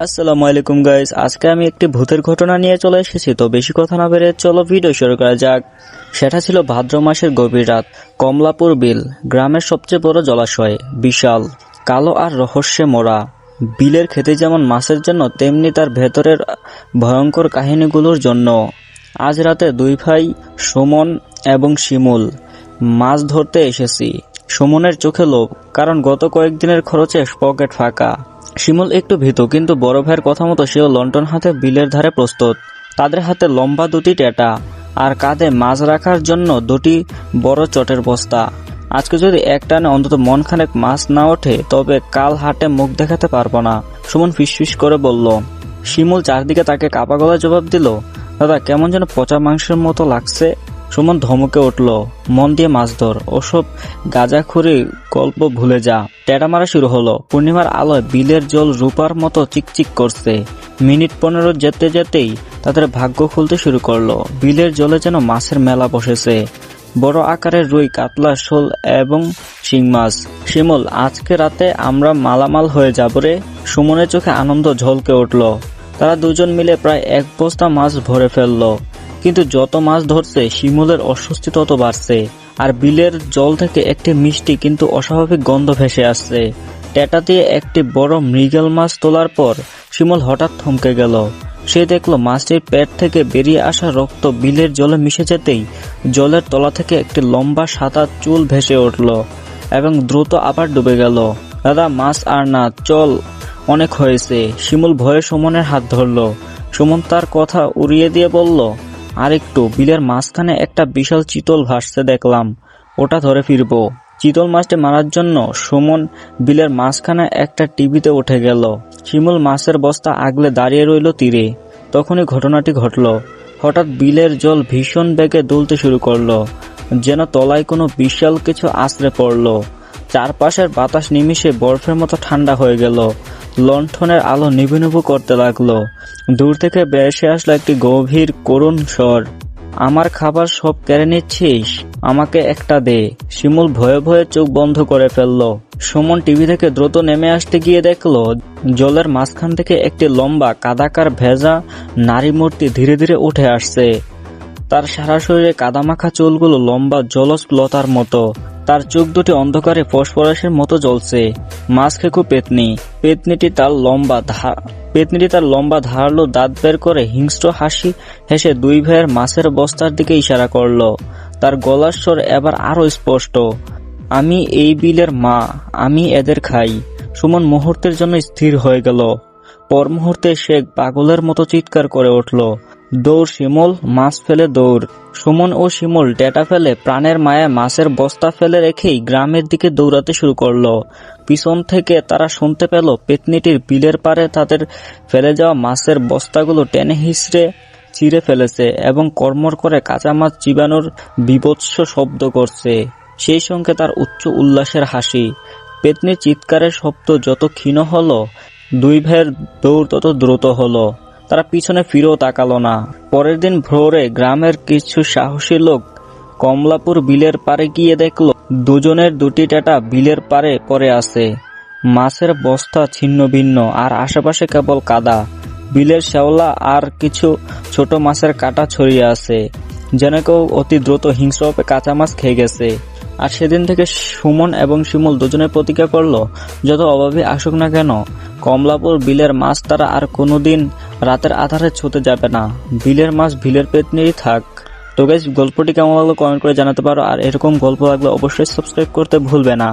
আসসালামু আলাইকুম গাইস, আজকে আমি একটি ভূতের ঘটনা নিয়ে চলে এসেছি। তো বেশি কথা না বেরিয়ে চলো ভিডিও শুরু করা যাক। সেটা ছিল ভাদ্র মাসের গভীর রাত। কমলাপুর বিল গ্রামের সবচেয়ে বড় জলাশয়, বিশাল কালো আর রহস্যে মোড়া। বিলের খেতে যেমন মাছের জন্য, তেমনি তার ভেতরের ভয়ঙ্কর কাহিনীগুলোর জন্য। আজ রাতে দুই ভাই সুমন এবং শিমুল মাছ ধরতে এসেছি। সুমনের চোখে লোভ, কারণ গত কয়েকদিনের খরচে পকেট ফাঁকা। শিমুল একটু ভীতু, কিন্তু বড় ভাইয়ের কথা মতো সেও লণ্ঠন হাতে বিলের ধারে প্রস্তুত। তাদের হাতে লম্বা দুটি টেটা, আর কাঁধে মাছ রাখার জন্য দুটি বড় চটের বস্তা। আজকে যদি এক টানে অন্তত মন খানেক মাছ না ওঠে, তবে কাল হাটে মুখ দেখাতে পারবো না, সুমন ফিসফিস করে বলল। শিমুল চারদিকে তাকে কাপা গলায় জবাব দিল, দাদা কেমন যেন পচা মাংসের মতো লাগছে। সুমন ধমকে উঠল, মন দিয়ে মাছ ধর, ওসব গাঁজাখুরি গল্প ভুলে যা। টেটা মারা শুরু হলো। পূর্ণিমার আলোয় বিলের জল রূপার মতো চিকচিক করছে। মিনিট 15 যেতে যেতেই তাদের ভাগ্য খুলতে শুরু করলো। বিলের জলে যেন মাছের মেলা বসেছে। বড় আকারের রুই, কাতলা, শোল এবং শিং মাছ। শিমুল, আজকে রাতে আমরা মালামাল হয়ে যাব রে। সুমনের চোখে আনন্দ ঝলকে উঠল। তারা দুজন মিলে প্রায় এক বস্তা মাছ ভরে ফেললো। কিন্তু যত মাছ ধরছে, শিমুলের অস্বস্তি তত বাড়ছে। আর বিলের জল থেকে একটি মিষ্টি কিন্তু অস্বাভাবিক গন্ধ ভেসে আসছে। টেটা দিয়ে একটি বড় মৃগেল মাছ তোলার পর শিমুল হঠাৎ থমকে গেল। সে দেখল মাছটির পেট থেকে বেরিয়ে আসা রক্ত বিলের জলে মিশে যেতেই জলের তলা থেকে একটি লম্বা সাদা চুল ভেসে উঠল এবং দ্রুত আবার ডুবে গেল। দাদা মাছ আর না, চল, অনেক হয়েছে। শিমুল ভয়ে সুমনের হাত ধরল। সুমন তার কথা উড়িয়ে দিয়ে বলল, আর একটু। বিলের মাঝখানে একটা বিশাল চিতল ভাসছে দেখলাম, ওটা ধরে ফিরবো। চিতল মাছটি মারার জন্য সুমন বিলের মাঝখানে একটা টিভিতে উঠে গেল। শিমুল মাছের বস্তা আগলে দাঁড়িয়ে রইল তীরে। তখনই ঘটনাটি ঘটল। হঠাৎ বিলের জল ভীষণ বেগে দুলতে শুরু করলো, যেন তলায় কোনো বিশাল কিছু আছড়ে পড়ল। চারপাশের বাতাস নিমিষে বরফের মতো ঠান্ডা হয়ে গেল। লণ্ঠনের আলো নিভু নিভু করতে লাগলো। দূর থেকে ভেসে আসলো একটি গভীর করুণ স্বর, আমার খাবার সব কেড়ে নিচ্ছিস, আমাকে একটা দে। শিমুল ভয়ে ভয়ে চোখ বন্ধ করে ফেলল। সুমন টিভি থেকে দ্রুত নেমে আসতে গিয়ে দেখলো জলের মাঝখান থেকে একটি লম্বা কাদাকার ভেজা নারী মূর্তি ধীরে ধীরে উঠে আসছে। তার সারা শরীরে কাদামাখা চুলগুলো লম্বা জলজ লতার মতো। তার চোখ দুটি অন্ধকারে ফসফরাসের মতো জ্বলছে। মাছ খেকু পেতনি। পেতনিটি তার লম্বা ধারালো দাঁত বের করে হিংস্র হাসি হেসে দুই ভাইয়ের মাছের বস্তার দিকে ইশারা করলো। তার গলার স্বর এবার আরো স্পষ্ট, আমি এই বিলের মা, আমি এদের খাই। সুমন মুহূর্তের জন্য স্থির হয়ে গেল। পর মুহূর্তে সে পাগলের মতো চিৎকার করে উঠল, দৌড় শিমুল, মাছ ফেলে দৌড়। সুমন ও শিমুল টেটা ফেলে প্রাণের মায়ায় মাছের বস্তা ফেলে রেখেই গ্রামের দিকে দৌড়াতে শুরু করলো। পিছন থেকে তারা শুনতে পেল পেতনিটির বিলের পাড়ে তাদের ফেলে যাওয়া মাছের বস্তাগুলো টেনে হিঁচড়ে ছিঁড়ে ফেলেছে এবং কড়মড় করে কাঁচা মাছ চিবানোর বীভৎস শব্দ করছে। সেই সঙ্গে তার উচ্চ উল্লাসের হাসি। পেতনির চিৎকারের শব্দ যত ক্ষীণ হলো, দুই ভাইয়ের দৌড় তত দ্রুত হলো। তারা পিছনে ফিরেও তাকালো না। পরের দিন ভোরে গ্রামের কিছু সাহসী লোক কমলাপুর বিলের পাড়ে গিয়ে দেখলো দুজনের দুটি টেটা বিলের পাড়ে পড়ে আছে, মাছের বস্তা ছিন্ন ভিন্ন, আর আশেপাশে কেবল কাদা। বিলের শ্যাওলা আর কিছু ছোট মাছের কাঁটা ছড়িয়ে আছে, যেন কেউ অতি দ্রুত হিংস্রভাবে কাঁচা মাছ খেয়ে গেছে। আর সেদিন থেকে সুমন এবং শিমুল দুজনে প্রতিজ্ঞা করলো, যত অভাবী আসুক না কেন, কমলাপুর বিলের মাছ তারা আর কোনোদিন রাতের আধারে ছুতে যাবে না। বিলের মাছ বিলের পেতনিই থাক। তো গাইস, গল্পটি কেমন লাগলো কমেন্ট করে জানাতে পারো। আর এরকম গল্প লাগলে অবশ্যই সাবস্ক্রাইব করতে ভুলবে না।